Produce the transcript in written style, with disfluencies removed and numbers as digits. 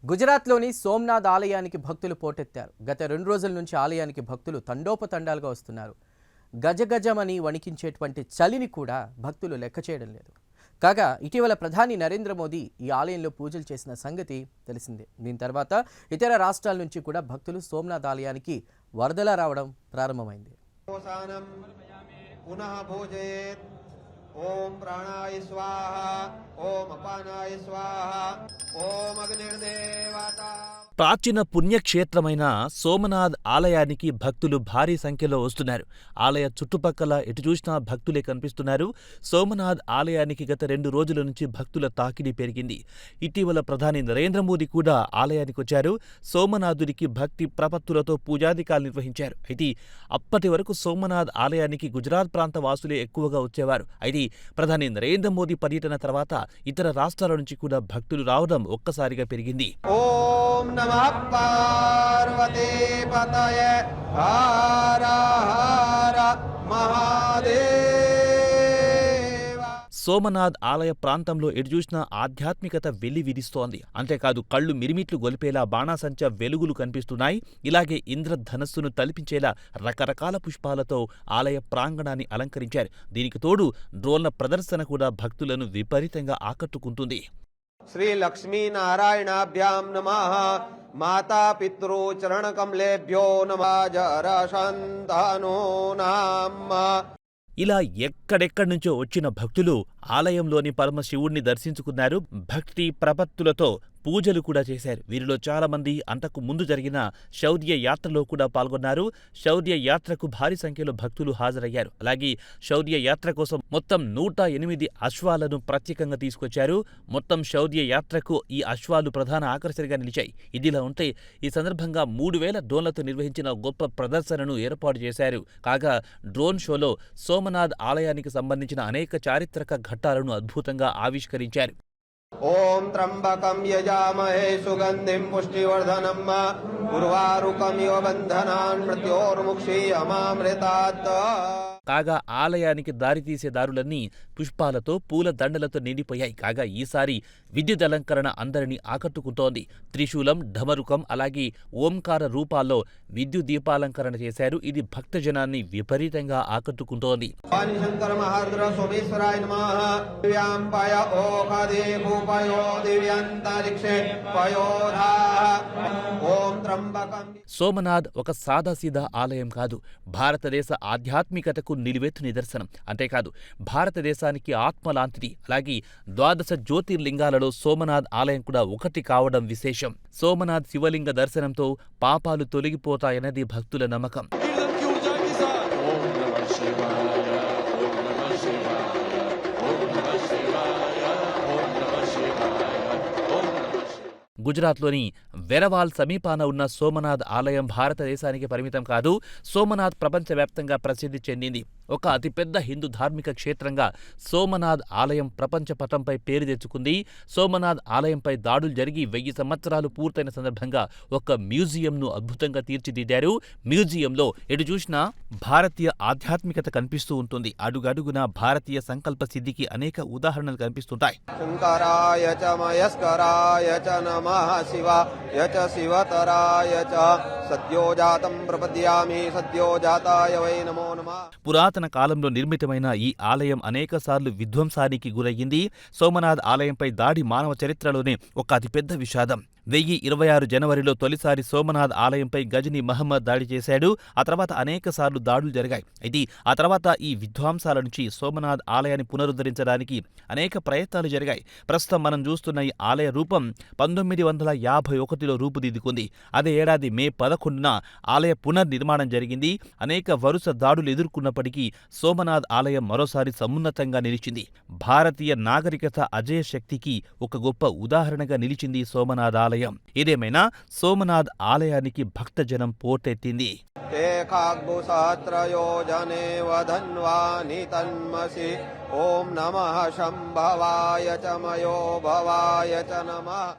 గుజరాత్లోని సోమనాథ్ ఆలయానికి భక్తులు పోటెత్తారు. గత 2 రోజుల నుంచి ఆలయానికి భక్తులు తండోపతండాలుగా వస్తున్నారు. గజగజమని వణికించేటువంటి చలిని కూడా భక్తులు లెక్క చేయడం లేదు. కాగా ఇటీవల ప్రధాని నరేంద్ర మోదీ ఈ ఆలయంలో పూజలు చేసిన సంగతి తెలిసిందే. దీని తర్వాత ఇతర రాష్ట్రాల నుంచి కూడా భక్తులు సోమనాథ్ ఆలయానికి వరదలా రావడం ప్రారంభమైంది. ఓం ప్రాణాయ స్వాహ, ఓం అపానాయ స్వాహ, ఓం అగ్నిర్దేవత. ప్రాచీన పుణ్యక్షేత్రమైన సోమనాథ్ ఆలయానికి భక్తులు భారీ సంఖ్యలో వస్తున్నారు. ఆలయ చుట్టుపక్కల ఎటు చూసినా భక్తులే కనిపిస్తున్నారు. సోమనాథ్ ఆలయానికి గత 2 రోజుల నుంచి భక్తుల తాకిడి పెరిగింది. ఇటీవల ప్రధాని నరేంద్ర మోదీ కూడా ఆలయానికి వచ్చారు. సోమనాథుడికి భక్తి ప్రపత్తులతో పూజాధికాలు నిర్వహించారు. అయితే అప్పటి వరకు సోమనాథ్ ఆలయానికి గుజరాత్ ప్రాంత వాసులే ఎక్కువగా వచ్చేవారు. అయితే ప్రధాని నరేంద్ర మోదీ పర్యటన తర్వాత ఇతర రాష్ట్రాల నుంచి కూడా భక్తులు రావడం ఒక్కసారిగా పెరిగింది. ఓం నమః పార్వతీ పతయే హర హర మహాదేవ. సోమనాథ్ ఆలయ ప్రాంతంలో ఎటుచూసినా ఆధ్యాత్మికత వెల్లివిరుస్తోంది. అంతేకాదు కళ్ళు మిరిమిట్లు గొలిపేలా బాణాసంచ వెలుగులు కనిపిస్తున్నాయి. ఇలాగే ఇంద్రధనస్సును తలిపించేలా రకరకాల పుష్పాలతో ఆలయ ప్రాంగణాన్ని అలంకరించారు. దీనికి తోడు డ్రోన్ల ప్రదర్శన కూడా భక్తులను విపరీతంగా ఆకట్టుకుంటుంది. శ్రీ లక్ష్మీనారాయణాభ్యాం నమః. మాతా పితృ చరణ కమలేభ్యో నమః. జరశంతనో నామ. ఇలా ఎక్కడెక్కడి నుంచో వచ్చిన భక్తులు ఆలయంలోని పరమశివుణ్ణి దర్శించుకున్నారు. భక్తి ప్రపత్తులతో పూజలు కూడా చేశారు. వీరిలో చాలా మంది అంతకు ముందు జరిగిన శౌర్య యాత్రలో కూడా పాల్గొన్నారు. శౌర్య యాత్రకు భారీ సంఖ్యలో భక్తులు హాజరయ్యారు. అలాగే శౌర్య యాత్ర కోసం మొత్తం 108 అశ్వాలను ప్రత్యేకంగా తీసుకొచ్చారు. మొత్తం శౌర్య యాత్రకు ఈ అశ్వాలు ప్రధాన ఆకర్షణగా నిలిచాయి. ఇదిలా ఉంటే ఈ సందర్భంగా 3000 డ్రోన్లతో నిర్వహించిన గొప్ప ప్రదర్శనను ఏర్పాటు చేశారు. కాగా డ్రోన్ షోలో సోమనాథ్ ఆలయానికి సంబంధించిన అనేక చారిత్రక ఘట్టాలను అద్భుతంగా ఆవిష్కరించారు. ఓం త్రంబకం యజామహే సుగంధిం పుష్టివర్ధనం. ఉర్వారుకమివ బంధనాన్ మృత్యోర్ముక్షీయమామృతాత్. కాగా ఆలయానికి దారితీసే దారులన్నీ పుష్పాలతో పూల దండలతో నిండిపోయాయి. కాగా ఈసారి విద్యుత్ అలంకరణ అందరినీ ఆకట్టుకుంటోంది. త్రిశూలం, ఢమరుకం అలాగే ఓంకార రూపాల్లో విద్యుత్ దీపాలంకరణ చేశారు. ఇది భక్తజనాన్ని విపరీతంగా ఆకట్టుకుంటోంది. సోమనాథ్ ఒక సాదాసీదా ఆలయం కాదు, భారతదేశ ఆధ్యాత్మికతకు నిలువెత్తు నిదర్శనం. అంతేకాదు భారతదేశానికి ఆత్మలాంటిది. అలాగే 12 జ్యోతిర్లింగాలలో సోమనాథ్ ఆలయం కూడా ఒకటి కావడం విశేషం. సోమనాథ్ శివలింగ దర్శనంతో పాపాలు తొలగిపోతాయన్నది భక్తుల నమ్మకం. గుజరాత్లోని వెరవాల్ సమీపాన ఉన్న సోమనాథ్ ఆలయం భారతదేశానికి పరిమితం కాదు. సోమనాథ్ ప్రపంచవ్యాప్తంగా ప్రసిద్ధి చెందింది. ఒక అతిపెద్ద హిందూ ధార్మిక క్షేత్రంగా సోమనాథ్ ఆలయం ప్రపంచ పటంపై పేరు తెచ్చుకుంది. సోమనాథ్ ఆలయంపై దాడులు జరిగి 1000 సంవత్సరాలు పూర్తయిన సందర్భంగా ఒక మ్యూజియంను అద్భుతంగా తీర్చిదిద్దారు. మ్యూజియంలో ఎటు చూసినా భారతీయ ఆధ్యాత్మికత కనిపిస్తూ ఉంటుంది. అడుగడుగునా భారతీయ సంకల్ప సిద్ధికి అనేక ఉదాహరణలు కనిపిస్తుంటాయి. శంకరాయ చ మయస్కరాయ చ నమః శివాయ చ శివతరాయ చ సద్యోజాతం ప్రపద్యామి సద్యోజాతాయ వై నమో నమః. పురాతన కాలంలో నిర్మితమైన ఈ ఆలయం అనేకసార్లు విధ్వంసానికి గురయ్యింది. సోమనాథ్ ఆలయంపై దాడి మానవ చరిత్రలోనే ఒక అతిపెద్ద విషాదం. 1026 జనవరిలో తొలిసారి సోమనాథ్ ఆలయంపై గజనీ మహమ్మద్ దాడి చేశాడు. ఆ తర్వాత అనేకసార్లు దాడులు జరిగాయి. అయితే ఆ తర్వాత ఈ విధ్వంసాల నుంచి సోమనాథ్ ఆలయాన్ని పునరుద్ధరించడానికి అనేక ప్రయత్నాలు జరిగాయి. ప్రస్తుతం మనం చూస్తున్న ఈ ఆలయ రూపం 1951లో రూపుదిద్దుకుంది. అదే ఏడాది మే 11న ఆలయ పునర్నిర్మాణం జరిగింది. అనేక వరుస దాడులు ఎదుర్కొన్నప్పటికీ సోమనాథ్ ఆలయం మరోసారి సమున్నతంగా నిలిచింది. భారతీయ నాగరికత అజేయ శక్తికి ఒక గొప్ప ఉదాహరణగా నిలిచింది సోమనాథ్ ఆలయం. ఇదేమైనా సోమనాథ్ ఆలయానికి భక్తజనం పోటెత్తింది. ఓం నమః శంభవాయ చ మయో భవాయ చ నమః.